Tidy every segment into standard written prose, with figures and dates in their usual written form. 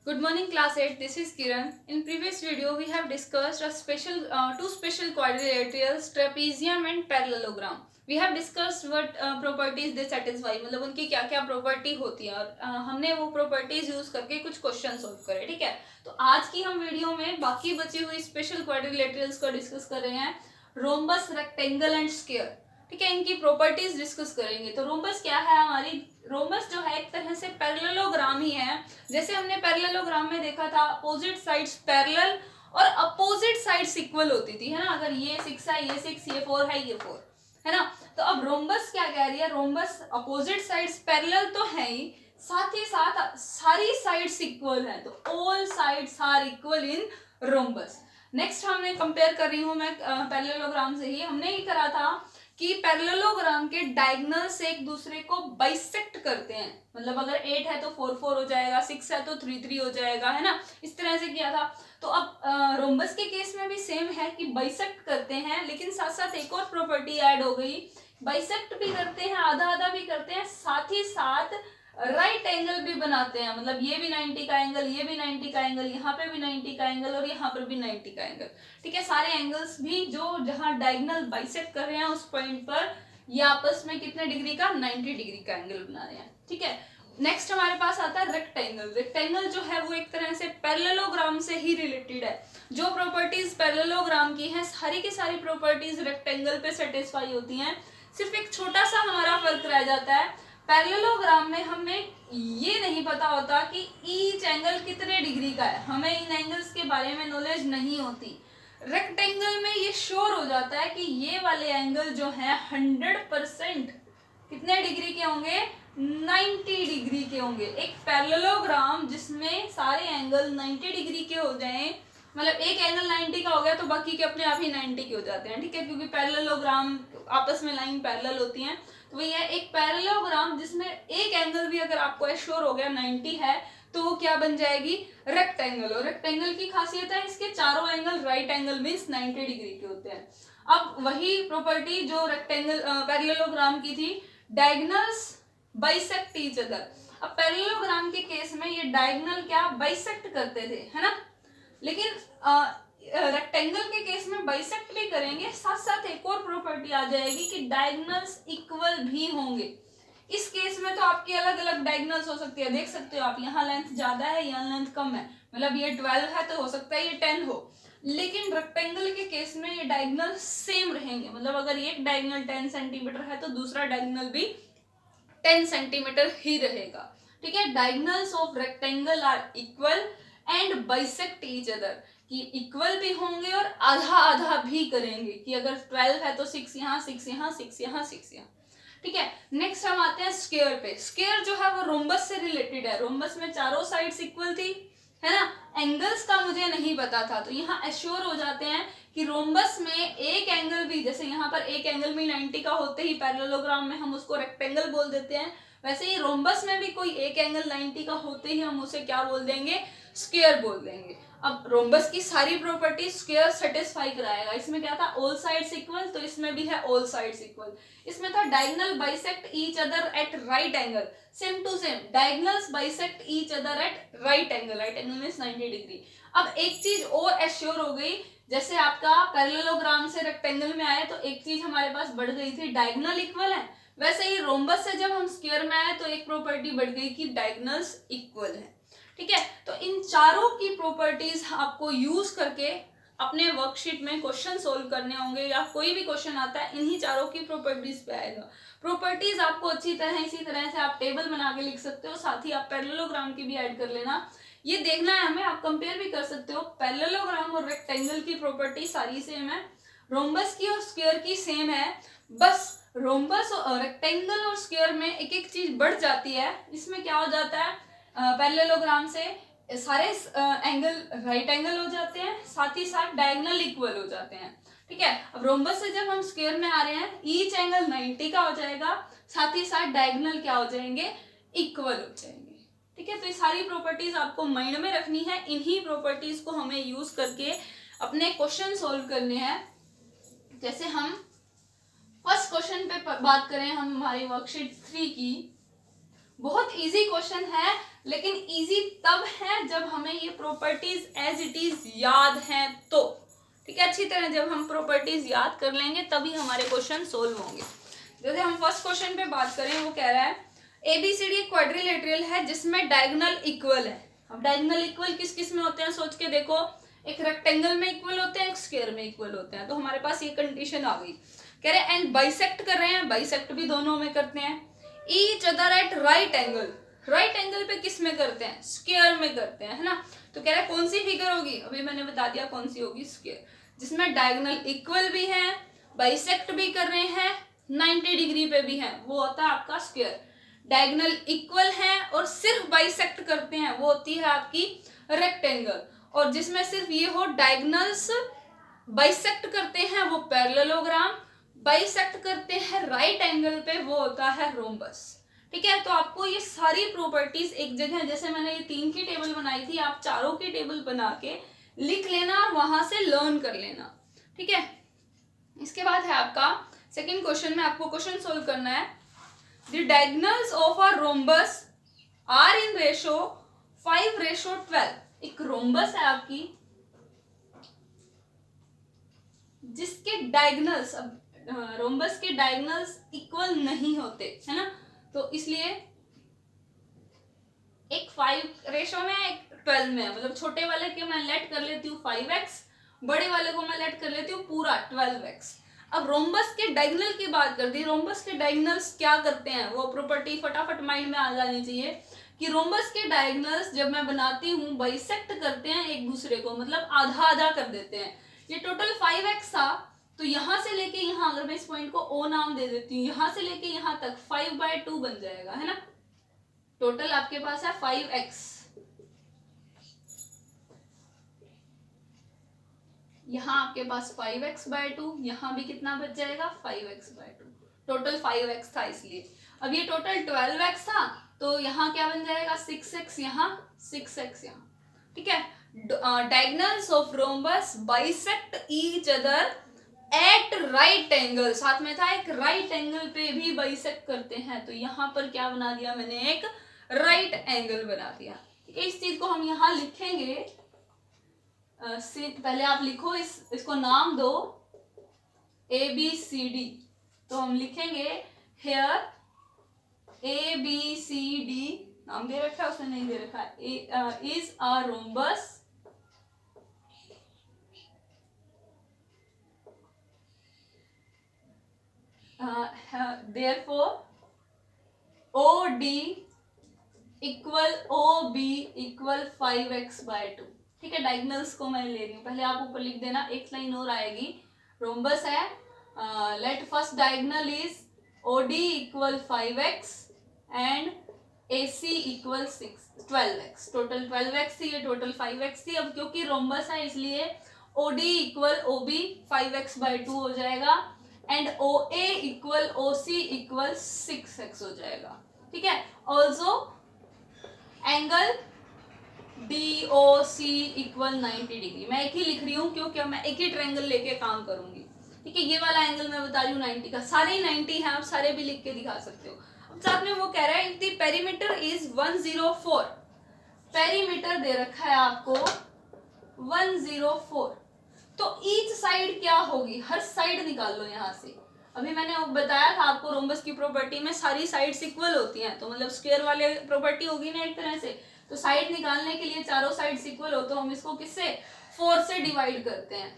Good morning class 8, this is Kiran. In previous video we have discussed two special quadrilaterals, trapezium and parallelogram. We have discussed what properties they satisfy, मतलब उनकी क्या क्या property होती है और हमने वो प्रॉपर्टीज यूज करके कुछ क्वेश्चन सॉल्व करे. ठीक है, तो आज की हम वीडियो में बाकी बची हुई स्पेशल क्वाड्रिलेटरल्स को डिस्कस कर रहे हैं. Rhombus, rectangle and square. ठीक है, इनकी प्रॉपर्टीज डिस्कस करेंगे. तो रोम्बस क्या है हमारी? रोम्बस जो है एक तरह से पैरेललोग्राम ही है. जैसे हमने पैरेललोग्राम में देखा था अपोजिट साइड्स पैरेलल और अपोजिट साइड्स इक्वल होती थी, है ना. अगर ये 6 है, ये 6, ये 4 है, ये 4 है ना. तो अब रोम्बस क्या कह रही है? रोम्बस अपोजिट साइड्स पैरेलल तो है ही, साथ ही साथ सारी साइड्स इक्वल है. तो all sides are equal in rhombus. Next हमने कंपेयर कर रही हूँ मैं पैरेललोग्राम से ही. हमने ही करा था कि पैरेललोग्राम के डायगोनल्स एक दूसरे को बाइसेक्ट करते हैं. मतलब अगर 8 है तो 4 4 हो जाएगा, 6 है तो 3 3 हो जाएगा, है ना. इस तरह से किया था. तो अब रोम्बस के केस में भी सेम है कि बाइसेक्ट करते हैं, लेकिन साथ साथ एक और प्रॉपर्टी ऐड हो गई. बाइसेक्ट भी करते हैं, आधा आधा भी करते हैं, साथ ही साथ राइट एंगल भी बनाते हैं. मतलब ये भी 90 का एंगल, ये भी 90 का एंगल, यहाँ पे भी 90 का एंगल और यहाँ पर भी 90 का एंगल. ठीक है, सारे एंगल्स भी जो जहां डायगोनल बाइसेक्ट कर रहे हैं उस पॉइंट पर ये आपस में कितने डिग्री का? 90 डिग्री का एंगल बना रहे हैं. ठीक है, नेक्स्ट हमारे पास आता है रेक्टेंगल. रेक्टेंगल जो है वो एक तरह से पैरेललोग्राम से ही रिलेटेड है. जो प्रॉपर्टीज पैरेललोग्राम की हैं सारी की सारी प्रॉपर्टीज रेक्टेंगल पे सेटिस्फाई होती हैं. सिर्फ एक छोटा सा हमारा फर्क रह जाता है. पैरेललोग्राम में हमें ये नहीं पता होता कि ईच एंगल कितने डिग्री का है, हमें इन एंगल्स के बारे में नॉलेज नहीं होती. रेक्टेंगल में ये श्योर हो जाता है कि ये वाले एंगल जो है 100% कितने डिग्री के होंगे? 90 डिग्री के होंगे. एक पैरेललोग्राम जिसमें सारे एंगल 90 डिग्री के हो जाएं, मतलब एक एंगल 90 का हो गया तो बाकी के अपने आप ही 90 के हो जाते हैं. ठीक है, क्योंकि पैरेललोग्राम आपस में लाइन पैरेलल होती हैं. तो वही है एक पैरेललोग्राम जिसमें एक एंगल भी अगर आपको एश्योर हो गया 90 है तो वो क्या बन जाएगी? रेक्टेंगल. और रेक्टेंगल की खासियत है इसके चारों angle right angle means 90 degree के होते हैं. अब वही प्रॉपर्टी जो रेक्टेंगल पैरेललोग्राम की थी, डायगोनल्स बाइसेक्ट ईच अदर. अब पैरेललोग्राम के केस में ये डायगोनल क्या बाइसेक्ट करते थे, है ना. लेकिन रेक्टेंगल के केस में बाइसेक्ट भी करेंगे, साथ साथ एक और प्रॉपर्टी आ जाएगी कि डायगोनल्स इक्वल भी होंगे. इस केस में तो आपकी अलग अलग डायगोनल्स हो सकती है. देख सकते हो आप, यहाँ लेंथ ज्यादा है, यहाँ लेंथ कम है. मतलब ये 12 है तो हो सकता है ये 10 हो. लेकिन रेक्टेंगल के केस में ये डायगोनल सेम रहेंगे. मतलब अगर एक डायगोनल 10 सेंटीमीटर है तो दूसरा डायगोनल भी 10 सेंटीमीटर ही रहेगा. ठीक है, diagonals of rectangle are equal and bisect each other. कि इक्वल भी होंगे और आधा आधा भी करेंगे. कि अगर 12 है तो 6 यहाँ, 6 यहाँ, 6 यहाँ, 6 यहाँ. ठीक है, नेक्स्ट हम आते हैं स्क्वायर पे. स्क्वायर जो है वो रोम्बस से रिलेटेड है. रोम्बस में चारों साइड्स इक्वल थी, है ना. एंगल्स का मुझे नहीं पता था, तो यहाँ एश्योर हो जाते हैं कि रोम्बस में एक एंगल भी, जैसे यहाँ पर एक एंगल भी 90 का होते ही पैरेललोग्राम में हम उसको रेक्टेंगल बोल देते हैं, वैसे ही रोम्बस में भी कोई एक एंगल 90 का होते ही हम उसे क्या बोल देंगे? स्क्वायर बोल देंगे. अब रोम्बस की सारी प्रॉपर्टी स्क्वायर सेटिस्फाई कराएगा. इसमें क्या था? ऑल साइड्स इक्वल, तो इसमें भी है ऑल साइड्स इक्वल. इसमें था diagonal bisect each other at right angle. Same to same diagonals bisect each other at right angle. Right angle means 90 degree. अब एक चीज और एश्योर हो गई, जैसे आपका पैरेललोग्राम से रेक्टेंगल में आए तो एक चीज हमारे पास बढ़ गई थी, डायगोनल इक्वल है. वैसे ही रोम्बस से जब हम स्क्वायर में आए तो एक प्रॉपर्टी बढ़ गई कि डायगोनल्स इक्वल है. ठीक है, तो इन चारों की प्रॉपर्टीज आपको यूज करके अपने वर्कशीट में क्वेश्चन सोल्व करने होंगे, या कोई भी क्वेश्चन आता है इन्हीं चारों की प्रॉपर्टीज पे आएगा. प्रॉपर्टीज आपको अच्छी तरह इसी तरह से आप टेबल बना के लिख सकते हो. साथ ही आप पैरेललोग्राम की भी ऐड कर लेना. ये देखना है हमें, आप कंपेयर भी कर सकते हो. पैरेललोग्राम और रेक्टेंगल की प्रॉपर्टी सारी सेम है, रोम्बस की और स्क्वायर की सेम है. बस रोम्बस और रेक्टेंगल और स्क्वायर में एक एक चीज बढ़ जाती है. इसमें क्या हो जाता है? पैरेललोग्राम से सारे एंगल राइट एंगल हो जाते हैं, साथ ही साथ डायगोनल इक्वल हो जाते हैं. ठीक है, अब रोम्बस से जब हम स्क्वायर में आ रहे हैं, ईच एंगल 90 का हो जाएगा, साथ ही साथ डायगोनल क्या हो जाएंगे? इक्वल हो जाएंगे. ठीक है, तो ये सारी प्रॉपर्टीज आपको माइंड में रखनी है. इन्हीं प्रॉपर्टीज को हमें यूज करके अपने क्वेश्चन सोल्व करने हैं. जैसे हम फर्स्ट क्वेश्चन पे बात करें, हम हमारी वर्कशीट 3 की, बहुत इजी क्वेश्चन है. लेकिन इजी तब है जब हमें ये प्रॉपर्टीज एज इट इज याद हैं तो, ठीक है। अच्छी तरह जब हम प्रॉपर्टीज याद कर लेंगे तभी हमारे क्वेश्चन सोल्व होंगे। जैसे हम फर्स्ट क्वेश्चन पे बात करें, वो कह रहा है एबीसीडी क्वाड्रिलेटरल है जिसमें डायगोनल इक्वल है। अब डायगोनल इक्वल किस किस में होते हैं सोच के देखो, एक रेक्टेंगल में इक्वल होते हैं, एक स्क्वायर में इक्वल होते हैं। तो हमारे पास ये कंडीशन आ गई। कह रहे हैं एंड बाइसेक्ट कर रहे हैं, बाइसेक्ट भी दोनों में करते हैं। Each other at right angle, right angle पे किस में करते हैं, स्क्वायर में करते हैं, है ना। तो कह रहा है कौन सी फिगर होगी, अभी मैंने बता दिया कौन सी होगी, स्क्वायर, जिसमें डायगोनल इक्वल भी है, बाइसेक्ट भी कर रहे हैं, 90 डिग्री पे भी है, वो होता है आपका स्क्वायर। डायगोनल इक्वल है और सिर्फ बाइसेक्ट करते हैं, वो होती है आपकी रेक्टेंगल। और जिसमें सिर्फ ये हो डायगोनल्स बाइसेक्ट करते हैं वो पैरेललोग्राम, बाइसेक्ट करते हैं राइट एंगल पे वो होता है रोम्बस, ठीक है। तो आपको ये सारी प्रॉपर्टीज एक जगह, जैसे मैंने ये 3 की टेबल बनाई थी, आप चारों की टेबल बना के लिख लेना और वहां से लर्न कर लेना, ठीक है। इसके बाद है आपका सेकंड क्वेश्चन में, आपको क्वेश्चन सोल्व करना है। The diagonals of a rhombus are in ratio 5:12। एक रोम्बस है आपकी जिसके डायगोनल्स, अब रोम्बस के डायगोनल्स इक्वल नहीं होते, है ना। तो इसलिए एक 5 रेशो में, एक 12 में, मतलब छोटे वाले के मैं लेट कर लेती हूँ 5x, बड़े वाले को मैं लेट कर लेती हूँ पूरा 12x। अब रोम्बस के डायगोनल की बात कर दी, रोम्बस के डायगोनल्स क्या करते हैं, वो प्रॉपर्टी फटाफट माइंड में आ जानी चाहिए कि रोम्बस के डायगोनल्स जब मैं बनाती हूँ बाइसेक्ट करते हैं एक दूसरे को, मतलब आधा आधा कर देते हैं। ये टोटल 5x था, तो यहां से लेके यहां, अगर मैं इस पॉइंट को O नाम दे देती हूँ, यहां से लेके यहां तक 5/2 बन जाएगा, है ना। टोटल आपके पास है 5x, यहाँ आपके पास 5x/2, यहाँ भी कितना बच जाएगा 5x/2, टोटल 5x था इसलिए। अब ये टोटल 12x था, तो यहाँ क्या बन जाएगा 6x, यहाँ 6x यहाँ, ठीक है। Diagonals of rhombus bisect each other at right angle, साथ में था एक राइट एंगल पे भी बाइसेक्ट करते हैं, तो यहाँ पर क्या बना दिया मैंने, एक राइट एंगल बना दिया। इस चीज को हम यहाँ लिखेंगे, पहले आप लिखो, इसको नाम दो ABCD। तो हम लिखेंगे हेयर ABCD, नाम दे रखा है, उसने नहीं दे रखा है, is a rhombus therefore OD equal OB equal 5x/2, ठीक है। डायगोनल्स को मैं ले रही हूँ, पहले आप ऊपर लिख देना, एक लाइन और आएगी। रोम्बस है, let first diagonal is OD equal 5x and AC equal 12x, total 12x थी, ये टोटल 5x थी। अब क्योंकि रोम्बस है इसलिए OD इक्वल OB 5x/2 हो जाएगा and OA equal OC equal 6x हो जाएगा, ठीक है। Also angle DOC equal 90 degree, मैं एक ही लिख रही हूँ क्योंकि मैं एक ही ट्रायंगल लेके काम करूंगी, ठीक है। ये वाला एंगल मैं बता रही हूँ 90 का, सारे 90 हैं, आप सारे भी लिख के दिखा सकते हो। अब साथ में वो कह रहा है if the perimeter is 104, perimeter दे रखा है आपको 104, तो ईच साइड क्या होगी, हर साइड निकाल लो यहाँ से। अभी मैंने बताया था आपको रोम्बस की प्रॉपर्टी में सारी साइड्स इक्वल होती हैं, तो मतलब स्क्वायर वाले प्रॉपर्टी होगी ना एक तरह से। तो साइड निकालने के लिए चारों साइड्स इक्वल हो, तो हम इसको किससे 4 से डिवाइड करते हैं,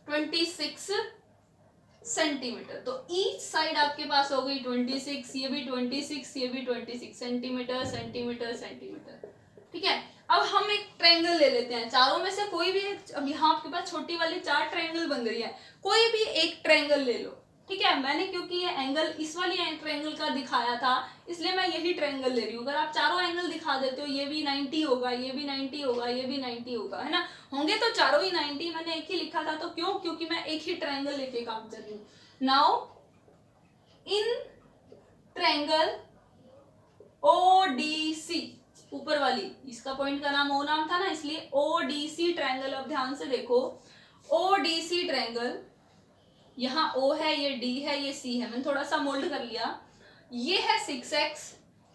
26 सेंटीमीटर। तो ईच साइड आपके पास हो गई 26, ये भी 26, ये भी 26 सेंटीमीटर सेंटीमीटर सेंटीमीटर, ठीक है। अब हम एक ट्रायंगल ले लेते हैं, चारों में से कोई भी एक, अब यहाँ आपके पास छोटी वाली 4 ट्रायंगल बन रही है, कोई भी एक ट्रायंगल ले लो, ठीक है। मैंने क्योंकि ये एंगल इस वाली ट्रायंगल का दिखाया था इसलिए मैं यही ट्रायंगल ले रही हूँ। अगर आप चारों एंगल दिखा देते हो, ये भी 90 होगा, ये भी 90 होगा, ये भी 90 होगा, है ना, होंगे तो चारों ही 90। मैंने एक ही लिखा था, तो क्यों, क्योंकि मैं एक ही ट्रायंगल लेके काम कर रही हूँ। नाउ इन ट्रायंगल ODC, ऊपर वाली, इसका पॉइंट का नाम O नाम था ना, इसलिए ODC ट्रायंगल। अब ध्यान से देखो, ODC ट्रायंगल, यहाँ O है, ये D है, ये C है, मैंने थोड़ा सा मोल्ड कर लिया। ये है 6x,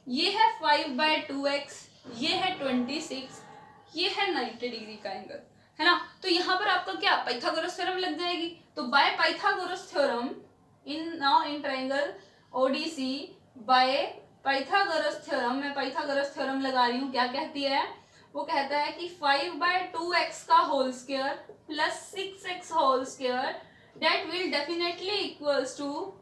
ये है 5/2x, ये है 26, ये है 90 डिग्री का एंगल, है ना। तो यहाँ पर आपका क्या पाइथागोरस थ्योरम लग जाएगी। तो by Pythagoras theorem in triangle ODC, by Pythagoras theorem, मैं पाइथागोरस थ्योरम लगा रही हूँ, क्या कहती है वो कहता है कि 5/2x का whole square plus 6x whole square that will definitely equals to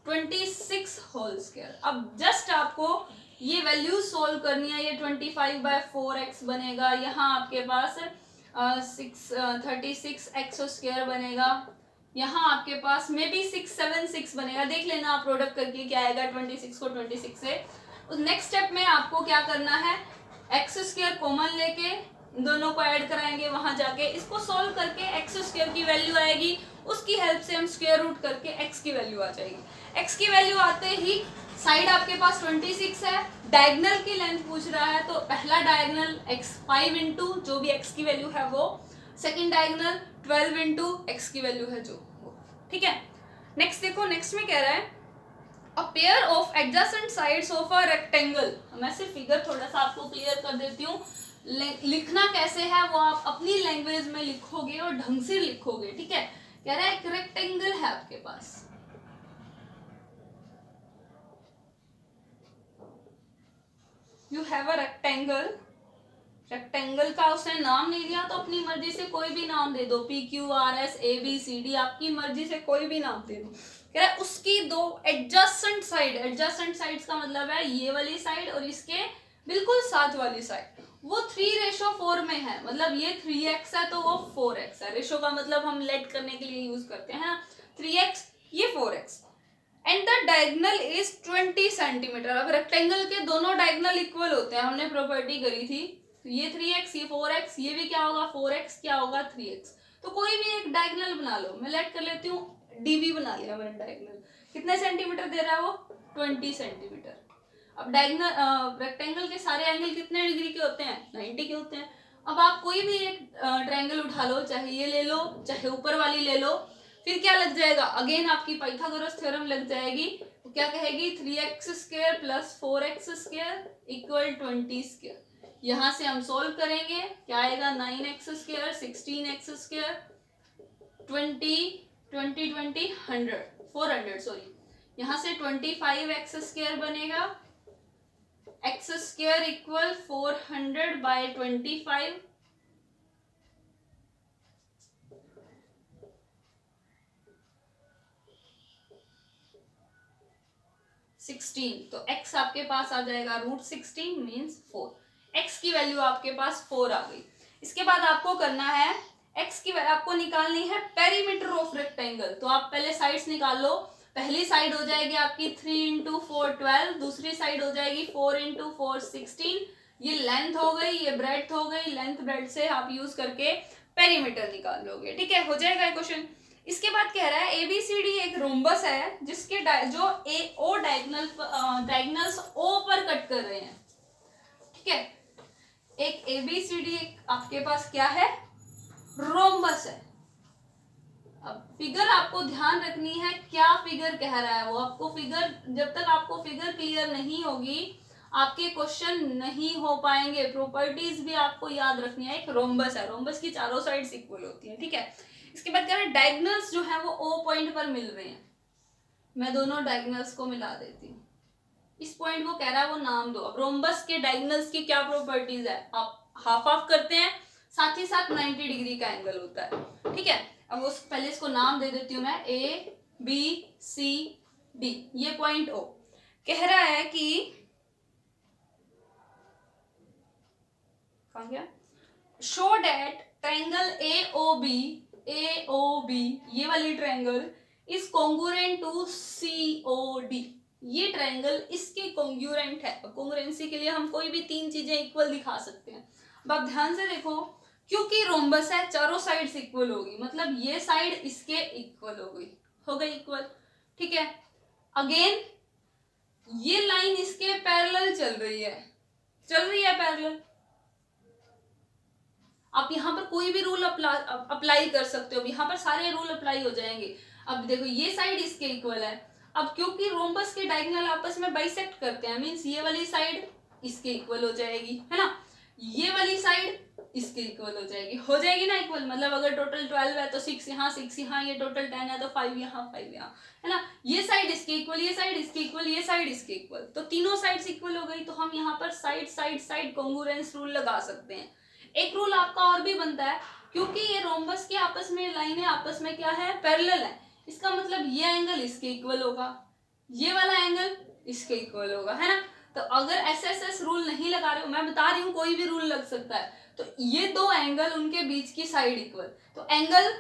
26 whole square. अब जस्ट आपको ये वैल्यू सोल्व करनी है। ये 25/4x बनेगा, यहाँ आपके पास 36x स्क्वायर बनेगा, यहाँ आपके पास मे बी 676 बनेगा, देख लेना आप प्रोडक्ट करके क्या आएगा 26 को 26 से। उस नेक्स्ट स्टेप में आपको क्या करना है, एक्स स्क्वायर कॉमन लेके दोनों को ऐड कराएंगे, वहां जाके इसको सोल्व करके एक्स स्क्वायर की वैल्यू आएगी, उसकी हेल्प से हम स्क्वायर रूट करके एक्स की वैल्यू आ जाएगी। एक्स की वैल्यू आते ही साइड आपके पास 26 है, डायगोनल की लेंथ पूछ रहा है, तो पहला डायगोनल x 5 इंटू जो भी x की वैल्यू है वो, सेकंड डायगोनल 12 इंटू x की वैल्यू है जो वो, ठीक है। नेक्स्ट देखो, नेक्स्ट में कह रहा है a pair of adjacent sides of a rectangle। मैं सिर्फ फिगर थोड़ा सा आपको क्लियर कर देती हूँ, लिखना कैसे है वो आप अपनी लैंग्वेज में लिखोगे और ढंग से लिखोगे, ठीक है। कह रहा है एक रेक्टेंगल है आपके पास, you have a rectangle, rectangle का उसने नाम नहीं दिया तो अपनी मर्जी से कोई भी नाम दे दो, PQRS आपकी मर्जी से कोई भी नाम दे दो। कह रहा है उसकी दो एडजस्टेंट साइड, एडजस्टेंट साइड्स का मतलब है ये वाली साइड और इसके बिल्कुल साथ वाली साइड, वो 3:4 में है, मतलब ये 3x है तो वो 4x है। रेशो का मतलब हम लेट करने के लिए यूज करते हैं ना, 3x ये 4x, and the diagonal is 20 centimetre. अब रेक्टेंगल के दोनों डायगोनल इक्वल होते हैं, हमने प्रॉपर्टी करी थी, तो ये 3x ये 4x, ये भी क्या होगा 4x, क्या होगा 3x। तो कोई भी एक डायगोनल बना लो, मैं लेट कर लेती हूँ, डीबी बना लिया मैंने डायगोनल, कितने सेंटीमीटर दे रहा है वो 20 सेंटीमीटर। अब डायगोनल रेक्टेंगल के सारे एंगल कितने डिग्री के होते हैं 90 के होते हैं। अब आप कोई भी एक ट्रायंगल उठा लो, चाहे ये ले लो चाहे ऊपर वाली ले लो, फिर क्या लग जाएगा, अगेन आपकी पाइथागोरस थ्योरम लग जाएगी। तो क्या कहेगी 3x square plus 4x square equal 20 square. यहाँ से हम सोल्व करेंगे, क्या आएगा 9x square 16x square 20 20 20 100 400 sorry, यहाँ से 25x स्क्वायर बनेगा, x स्क्वायर इक्वल 400/25, तो x आपके पास आ जाएगा √16 मीन्स 4। x की वैल्यू आपके पास 4 आ गई। इसके बाद आपको करना है x की वैल्यू आपको निकालनी है पेरीमीटर ऑफ रेक्टेंगल। तो आप पहले साइड्स निकाल लो, पहली साइड हो जाएगी आपकी 3 × 4 12, दूसरी साइड हो जाएगी 4 × 4 16, ये लेंथ हो गई, ये ब्रेड्थ हो गई, लेंथ ब्रेड्थ से आप यूज करके पेरीमीटर निकाल लोगे, ठीक है, हो जाएगा क्वेश्चन। इसके बाद कह रहा है ABCD एक रोम्बस है जिसके जो ओ डायगोनल्स O पर कट कर रहे हैं, ठीक है। एक ABCD आपके पास क्या है रोम्बस है। अब फिगर आपको ध्यान रखनी है, क्या फिगर कह रहा है वो, आपको फिगर जब तक आपको फिगर क्लियर नहीं होगी आपके क्वेश्चन नहीं हो पाएंगे। प्रॉपर्टीज भी आपको याद रखनी है, एक रोम्बस है, रोम्बस की चारों साइड्स इक्वल होती है, ठीक है। इसके बाद कह रहे हैं डायगोनल्स जो है वो O पॉइंट पर मिल रहे हैं, मैं दोनों डायगोनल्स को मिला देती हूँ, इस पॉइंट को कह रहा है वो नाम दो। अब रोम्बस के डायगोनल्स की क्या प्रॉपर्टीज है, आप हाफ हाफ करते हैं, साथ ही साथ 90 डिग्री का एंगल होता है, ठीक है। अब उस पहले इसको नाम दे देती हूँ मैं ABCD, ये पॉइंट O कह रहा है कि शो डेट ट्रायंगल AOB ये वाली triangle is congruent to COD, ये ट्रायंगल इसके कॉन्ग्रुएंट है। कॉन्ग्रुएंसी के लिए हम कोई भी तीन चीजें इक्वल दिखा सकते हैं। अब आप ध्यान से देखो, क्योंकि रोम्बस है चारों साइड्स इक्वल होगी, मतलब ये साइड इसके इक्वल हो गई इक्वल, ठीक है। अगेन ये लाइन इसके पैरेलल चल रही है पैरेलल। आप यहाँ पर कोई भी रूल अप्लाई कर सकते हो, यहाँ पर सारे रूल अप्लाई हो जाएंगे। अब देखो ये साइड इसके इक्वल है, अब क्योंकि रोम्बस के डायगोनल आपस में बाइसेक्ट करते हैं, मींस ये वाली साइड इसके इक्वल हो जाएगी, है ना, ये वाली साइड इसके इक्वल हो जाएगी ना इक्वल। मतलब अगर टोटल 12 है तो 6 यहाँ 6 यहाँ, ये टोटल 10 है तो 5 यहाँ 5 यहाँ, है ना। ये साइड इसके इक्वल, ये साइड इसके इक्वल, ये साइड इसके इक्वल, तो तीनों साइड्स इक्वल हो गई। तो हम यहाँ पर side side side congruence rule लगा सकते हैं। एक रूल आपका और भी बनता है, क्योंकि ये रोम्बस के आपस में लाइनें आपस में क्या है, पैरेलल है, इसका मतलब ये एंगल इसके इक्वल होगा, ये वाला एंगल इसके इक्वल होगा, है ना। तो अगर एसएसएस रूल नहीं लगा रहे हो, मैं बता रही हूँ कोई भी रूल लग सकता है, तो ये दो एंगल उनके बीच की साइड इक्वल, तो एंगल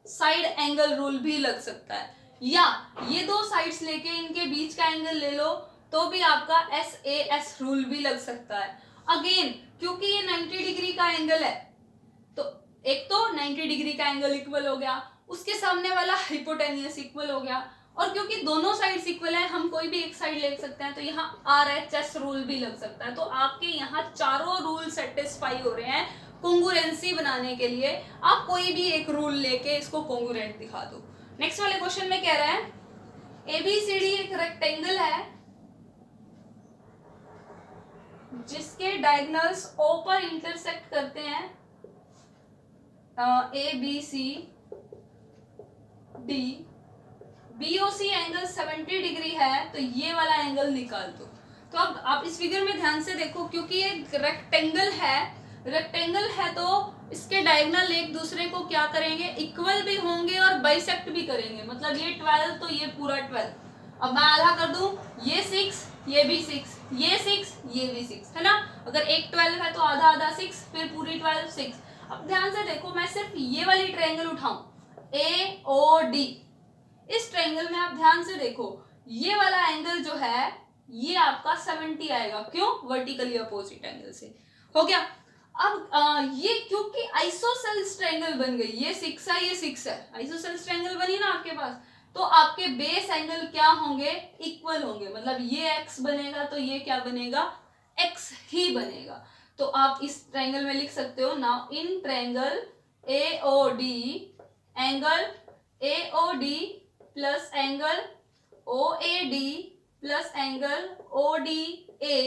साइड एंगल रूल भी लग सकता है, या ये दो साइड्स लेके इनके बीच का एंगल ले लो तो भी आपका एसएएस रूल भी लग सकता है। अगेन क्योंकि ये 90 डिग्री का एंगल है, तो एक तो 90 डिग्री का एंगल इक्वल हो गया, उसके सामने वाला हाइपोटेनियस इक्वल हो गया, और क्योंकि दोनों साइड्स इक्वल है, हम कोई भी एक साइड ले सकते हैं, तो यहाँ आरएचएस रूल भी लग सकता है। तो आपके यहाँ चारों रूल सेटिस्फाई हो रहे हैं कॉन्ग्रुएंसी बनाने के लिए। आप कोई भी एक रूल लेके इसको कॉन्ग्रुएंट दिखा दो। नेक्स्ट वाले क्वेश्चन में कह रहा है एबीसीडी एक रेक्टेंगल है जिसके डायगोनल्स ओ पर इंटरसेक्ट करते हैं, A B C D, BOC angle 70 degree है, तो ये वाला एंगल निकाल दो। तो अब आप इस फिगर में ध्यान से देखो, क्योंकि ये रेक्टेंगल है तो इसके डायगोनल एक दूसरे को क्या करेंगे, इक्वल भी होंगे और बाइसेक्ट भी करेंगे। मतलब ये 12 तो ये पूरा 12, अब मैं आधा कर दूं, ये 6 ये भी 6, ये 6 ये भी 6, है ना। अगर एक 12 है तो आधा आधा 6, फिर पूरी 12 6। अब ध्यान से देखो, मैं सिर्फ ये वाली ट्रायंगल उठाऊं ए ओ डी, इस ट्रायंगल में आप ध्यान से देखो, ये वाला एंगल जो है ये आपका 70 आएगा, क्यों, वर्टिकली अपोजिट एंगल से, हो गया। अब ये क्योंकि आइसोसेल्स ट्रायंगल बन गई, ये 6 है ये 6 है, आइसोसेल्स ट्रायंगल बनी ना आपके पास, तो आपके बेस एंगल क्या होंगे, इक्वल होंगे। मतलब ये x बनेगा तो ये क्या बनेगा, x ही बनेगा। तो आप इस ट्रायंगल में लिख सकते हो, now in triangle AOD angle AOD plus angle OAD plus angle ODA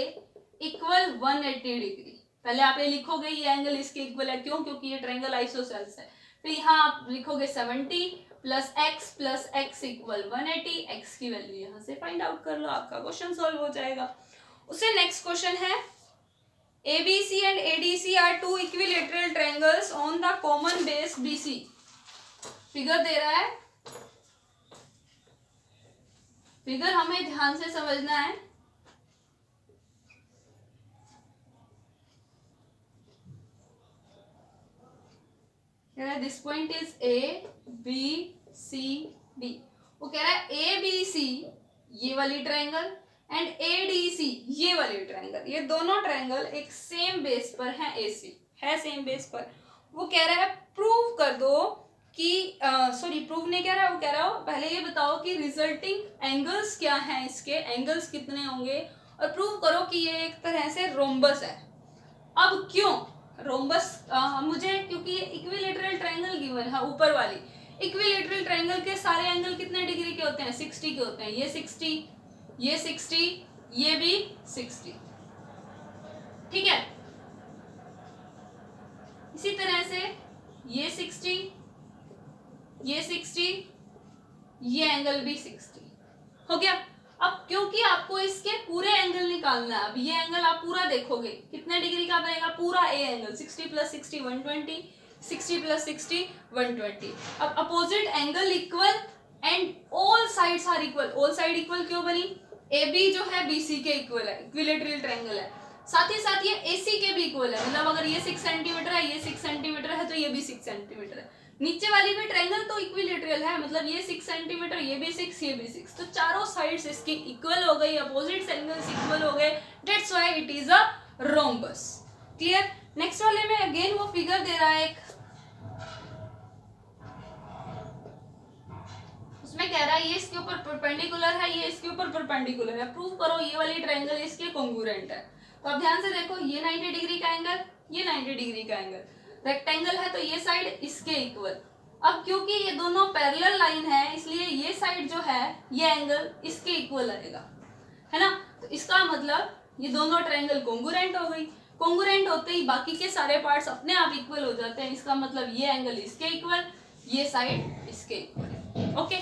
equal 180 degree. पहले आप ये लिखोगे ये एंगल इसके इक्वल है, क्यों, क्योंकि ये ट्रायंगल आइसोसेल्स है। फिर यहाँ आप लिखोगे 70 प्लस x इक्वल 180, x की वैल्यू यहाँ से फाइंड आउट कर लो, आपका क्वेश्चन सॉल्व हो जाएगा। उससे नेक्स्ट क्वेश्चन है ABC and ADC are two equilateral triangles on the common base BC। Figure दे रहा है, फिगर हमें ध्यान से समझना है। This point is A B C D। वो कह रहा है ABC ये वाली ट्रायंगल एंड ADC ये वाली ट्रायंगल, ये दोनों ट्रायंगल एक सेम बेस पर हैं, AC है सेम बेस पर। वो कह रहा है प्रूव कर दो कि सॉरी प्रूव नहीं कह रहा है, वो कह रहा हो पहले ये बताओ कि रिजल्टिंग एंगल्स क्या हैं, इसके एंगल्स कितने होंगे, और प्रूव करो कि ये एक तरह से रोम्बस है। अब क्यों रोम्बस, मुझे क्योंकि ये इक्विलेटरल ट्रायंगल गिवन है, ऊपर वाली इक्विलेटरल ट्रायंगल के सारे एंगल कितने डिग्री के होते हैं, 60 के होते हैं। ये 60 ये 60 ये भी 60, ठीक है। इसी तरह से ये 60 ये 60 ये एंगल भी 60 हो गया। अब क्योंकि आपको इसके पूरे एंगल निकालना है, अब ये एंगल आप पूरा देखोगे कितने डिग्री का बनेगा, पूरा ए एंगल 60 प्लस 60 120, 60 प्लस 60 120। अब opposite angle equal and all sides are equal. All side equal क्यों बनी, ए बी जो है BC के इक्वल है, इक्विलेटरल ट्रायंगल है, साथ ही साथ ये AC के भी इक्वल है। मतलब अगर ये 6 सेंटीमीटर है ये 6 सेंटीमीटर है तो ये भी 6 सेंटीमीटर है। नीचे वाली भी ट्रायंगल तो इक्विलेटरल है, मतलब ये 6 सेंटीमीटर ये भी 6 ये भी 6, तो चारों साइड्स इसकी इक्वल हो गई, अपोजिट एंगल्स इक्वल हो गए, that's why it is a rhombus. Clear. Next वाले में अगेन वो फिगर दे रहा है एक, उसमें कह रहा है ये इसके ऊपर परपेंडिकुलर है ये इसके ऊपर परपेंडिकुलर है, प्रूव करो ये वाली ट्रायंगल इसके कॉन्ग्रुएंट है। तो आप ध्यान से देखो, ये 90 डिग्री का एंगल ये 90 डिग्री का एंगल, रेक्टेंगल है तो ये साइड इसके इक्वल। अब क्योंकि ये दोनों पैरेलल लाइन है इसलिए ये साइड जो है ये एंगल इसके इक्वल आएगा, है ना। तो इसका मतलब ये दोनों ट्रायंगल कोंगुरेंट हो गई। कोंगुरेंट होते ही बाकी के सारे पार्ट्स अपने आप इक्वल हो जाते हैं। इसका मतलब ये एंगल इसके इक्वल, ये साइड इसके इक्वल। ओके।